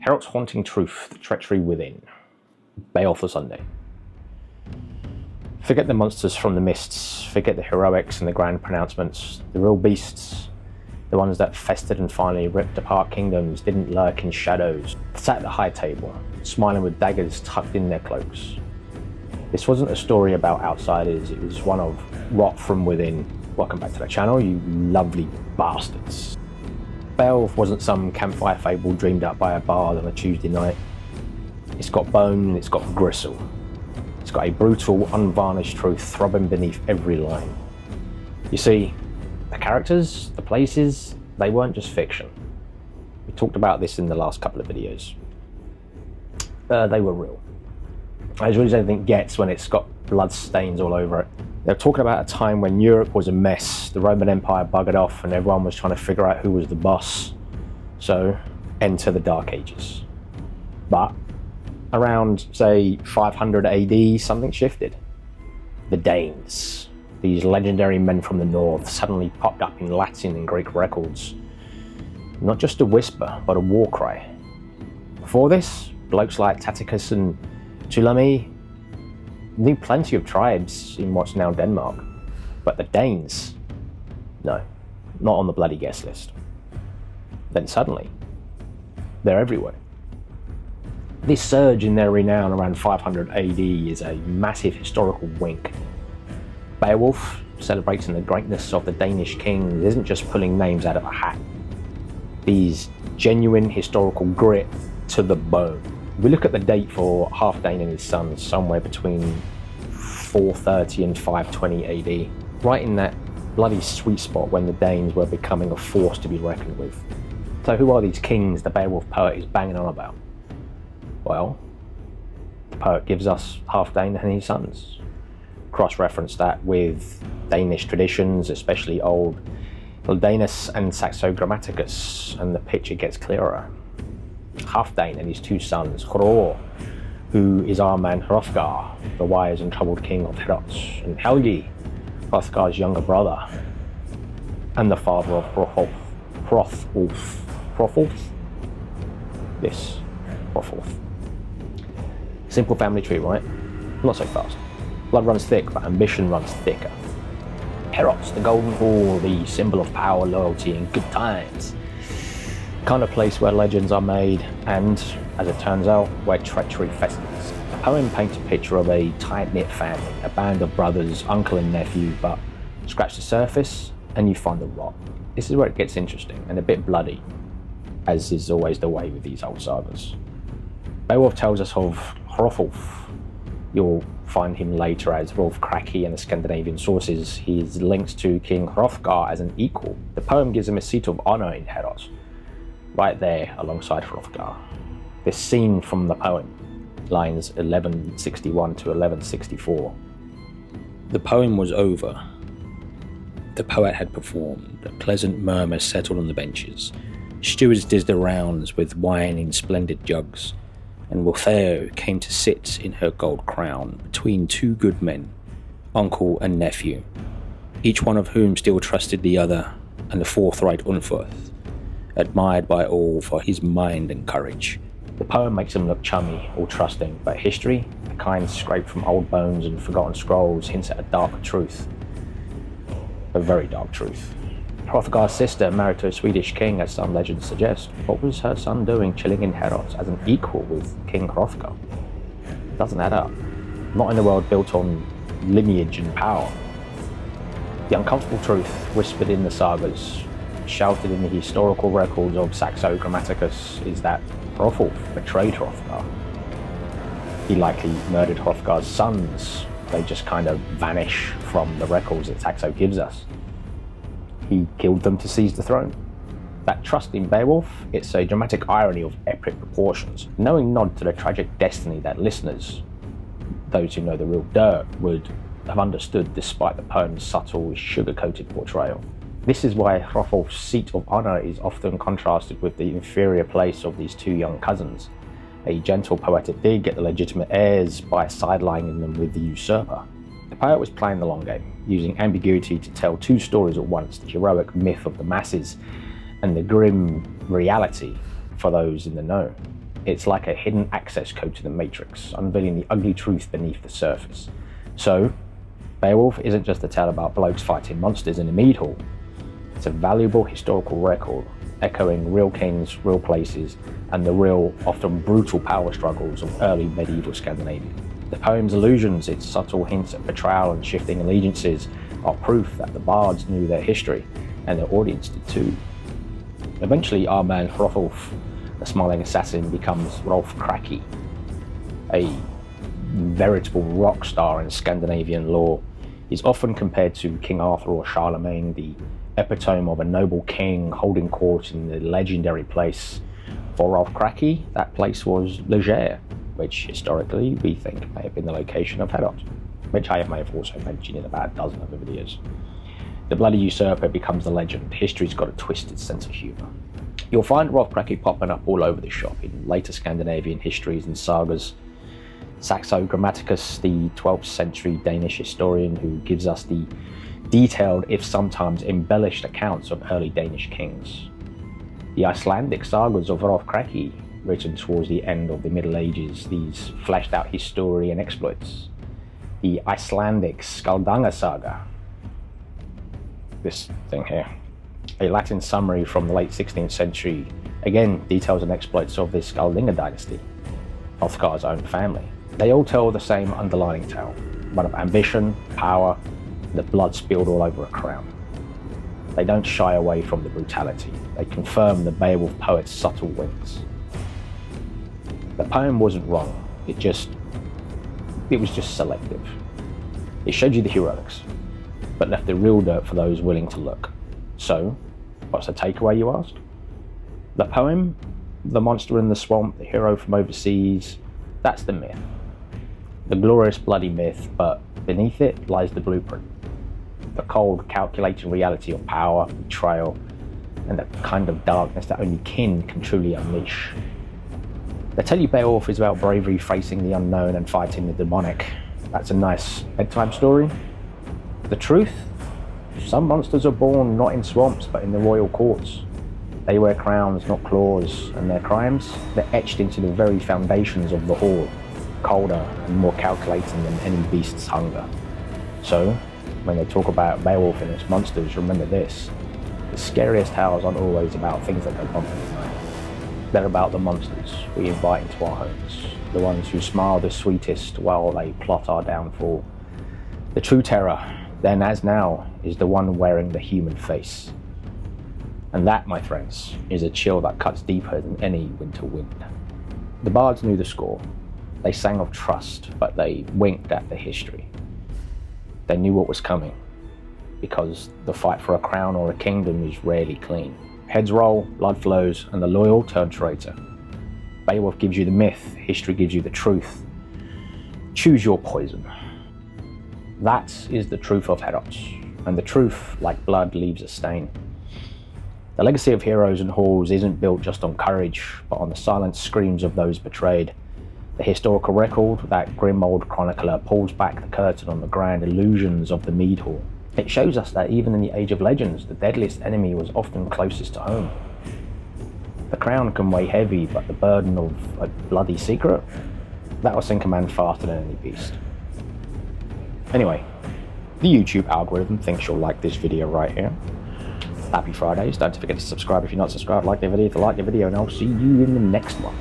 Heorot's haunting truth, the treachery within. Beowulf the Sunday. Forget the monsters from the mists, forget the heroics and the grand pronouncements. The real beasts, the ones that festered and finally ripped apart kingdoms, didn't lurk in shadows, sat at the high table, smiling with daggers tucked in their cloaks. This wasn't a story about outsiders, it was one of rot from within. Welcome back to the channel, you lovely bastards. Beowulf wasn't some campfire fable dreamed up by a bard on a Tuesday night. It's got bone, it's got gristle. It's got a brutal, unvarnished truth throbbing beneath every line. You see, the characters, the places, they weren't just fiction. We talked about this in the last couple of videos. They were real. As real as anything gets when it's got blood stains all over it. They're talking about a time when Europe was a mess, the Roman Empire buggered off and everyone was trying to figure out who was the boss. So, enter the Dark Ages. But around, say, 500 AD, something shifted. The Danes, these legendary men from the north, suddenly popped up in Latin and Greek records. Not just a whisper, but a war cry. Before this, blokes like Tacitus and Ptolemy knew plenty of tribes in what's now Denmark. But the Danes, no, not on the bloody guest list. Then suddenly, they're everywhere. This surge in their renown around 500 AD is a massive historical wink. Beowulf, celebrating the greatness of the Danish kings, isn't just pulling names out of a hat. These genuine historical grit to the bone. We look at the date for Healfdane and his sons, somewhere between 430 and 520 AD, right in that bloody sweet spot when the Danes were becoming a force to be reckoned with. So who are these kings the Beowulf poet is banging on about? Well, the poet gives us Healfdane and his sons. Cross-reference that with Danish traditions, especially old Danish and Saxo Grammaticus, and the picture gets clearer. Healfdane and his two sons, Hroar, who is our man Hrothgar, the wise and troubled king of Heorot, and Helgi, Hrothgar's younger brother, and the father of Hrothulf. This, Hrothulf. Simple family tree, right? Not so fast. Blood runs thick, but ambition runs thicker. Heorot, the golden hall, the symbol of power, loyalty, and good times. Kind of place where legends are made, and, as it turns out, where treachery festers. The poem paints a picture of a tight-knit family, a band of brothers, uncle and nephew, but scratch the surface and you find the rot. This is where it gets interesting and a bit bloody, as is always the way with these old sagas. Beowulf tells us of Hrothulf. You'll find him later as Rolf Kraki in the Scandinavian sources. He's linked to King Hrothgar as an equal. The poem gives him a seat of honor in Heorot, right there alongside Hrothgar. This scene from the poem, lines 1161 to 1164. The poem was over. The poet had performed. A pleasant murmur settled on the benches. Stewards did the rounds with wine in splendid jugs, and Wiltheo came to sit in her gold crown between two good men, uncle and nephew, each one of whom still trusted the other, and the forthright Unferth, admired by all for his mind and courage. The poem makes him look chummy, all trusting, but history, the kind scraped from old bones and forgotten scrolls, hints at a dark truth. A very dark truth. Hrothgar's sister married to a Swedish king, as some legends suggest. What was her son doing chilling in Heorot as an equal with King Hrothgar? It doesn't add up. Not in a world built on lineage and power. The uncomfortable truth, whispered in the sagas, shouted in the historical records of Saxo Grammaticus, is that Hrothulf betrayed Hrothgar. He likely murdered Hrothgar's sons. They just kind of vanish from the records that Saxo gives us. He killed them to seize the throne. That trust in Beowulf, it's a dramatic irony of epic proportions. Knowing nod to the tragic destiny that listeners, those who know the real dirt, would have understood despite the poem's subtle, sugar-coated portrayal. This is why Hrothulf's seat of honor is often contrasted with the inferior place of these two young cousins. A gentle poetic dig at the legitimate heirs by sidelining them with the usurper. The poet was playing the long game, using ambiguity to tell two stories at once, the heroic myth of the masses and the grim reality for those in the know. It's like a hidden access code to the Matrix, unveiling the ugly truth beneath the surface. So, Beowulf isn't just a tale about blokes fighting monsters in a mead hall. It's a valuable historical record, echoing real kings, real places, and the real, often brutal power struggles of early medieval Scandinavia. The poem's allusions, its subtle hints at betrayal and shifting allegiances, are proof that the bards knew their history, and their audience did too. Eventually, our man Hrothulf, the smiling assassin, becomes Rolf Kraki, a veritable rock star in Scandinavian lore. He's often compared to King Arthur or Charlemagne, the epitome of a noble king holding court in the legendary place. For Rolf Kraki, that place was Leire, which historically we think may have been the location of Heorot, which I may have also mentioned in about a dozen other videos. The bloody usurper becomes the legend. History's got a twisted sense of humour. You'll find Rolf Kraki popping up all over the shop in later Scandinavian histories and sagas. Saxo Grammaticus, the 12th century Danish historian who gives us the detailed, if sometimes embellished, accounts of early Danish kings. The Icelandic sagas of Rolf Kraki, written towards the end of the Middle Ages, these fleshed out his story and exploits. The Icelandic Skjoldunga Saga, this thing here, a Latin summary from the late 16th century, again details and exploits of the Skjoldunga dynasty, Hrothgar's own family. They all tell the same underlying tale, one of ambition, power, and the blood spilled all over a crown. They don't shy away from the brutality. They confirm the Beowulf poet's subtle winks. The poem wasn't wrong, it was just selective. It showed you the heroics, but left the real dirt for those willing to look. So, what's the takeaway, you ask? The poem, the monster in the swamp, the hero from overseas, that's the myth. The glorious bloody myth, but beneath it lies the blueprint. The cold, calculating reality of power, betrayal, and the kind of darkness that only kin can truly unleash. They tell you Beowulf is about bravery facing the unknown and fighting the demonic. That's a nice bedtime story. The truth? Some monsters are born not in swamps but in the royal courts. They wear crowns, not claws, and their crimes, they're etched into the very foundations of the hall, colder and more calculating than any beast's hunger. So, when they talk about Beowulf and its monsters, remember this: the scariest tales aren't always about things that go bump in the night. They're about the monsters we invite into our homes, the ones who smile the sweetest while they plot our downfall. The true terror, then as now, is the one wearing the human face. And that, my friends, is a chill that cuts deeper than any winter wind. The bards knew the score. They sang of trust, but they winked at the history. They knew what was coming, because the fight for a crown or a kingdom is rarely clean. Heads roll, blood flows, and the loyal turn traitor. Beowulf gives you the myth, history gives you the truth. Choose your poison. That is the truth of Heorot, and the truth, like blood, leaves a stain. The legacy of heroes and halls isn't built just on courage, but on the silent screams of those betrayed. The historical record, that grim old chronicler, pulls back the curtain on the grand illusions of the mead hall. It shows us that even in the age of legends, the deadliest enemy was often closest to home. The crown can weigh heavy, but the burden of a bloody secret, that'll sink a man faster than any beast. Anyway, the YouTube algorithm thinks you'll like this video right here. Happy Fridays, don't forget to subscribe if you're not subscribed, like the video to like the video, and I'll see you in the next one.